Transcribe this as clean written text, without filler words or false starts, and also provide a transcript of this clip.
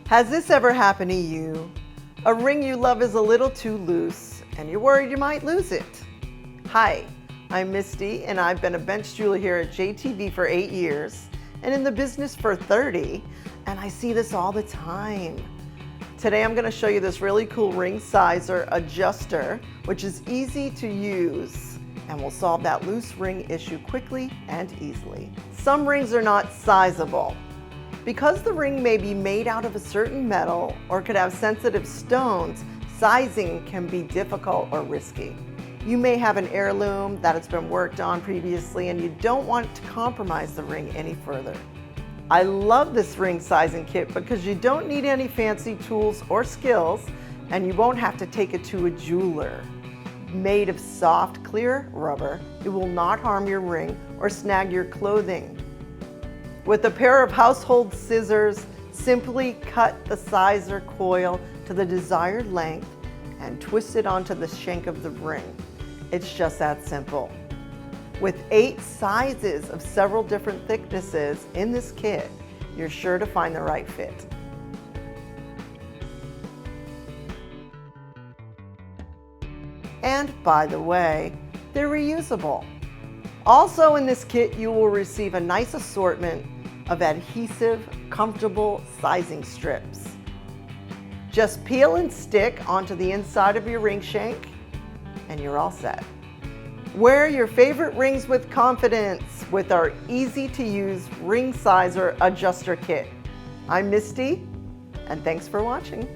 Has this ever happened to you? A ring you love is a little too loose and you're worried you might lose it. Hi, I'm Misty and I've been a bench jeweler here at JTV for 8 years and in the business for 30, and I see this all the time. Today I'm going to show you this really cool ring sizer adjuster, which is easy to use and will solve that loose ring issue quickly and easily. Some rings are not sizable. Because the ring may be made out of a certain metal or could have sensitive stones, sizing can be difficult or risky. You may have an heirloom that has been worked on previously and you don't want to compromise the ring any further. I love this ring sizing kit because you don't need any fancy tools or skills and you won't have to take it to a jeweler. Made of soft, clear rubber, it will not harm your ring or snag your clothing. With a pair of household scissors, simply cut the sizer coil to the desired length and twist it onto the shank of the ring. It's just that simple. With 8 sizes of several different thicknesses in this kit, you're sure to find the right fit. And by the way, they're reusable. Also in this kit, you will receive a nice assortment of adhesive, comfortable sizing strips. Just peel and stick onto the inside of your ring shank and you're all set. Wear your favorite rings with confidence with our easy to use ring sizer adjuster kit. I'm Misty and thanks for watching.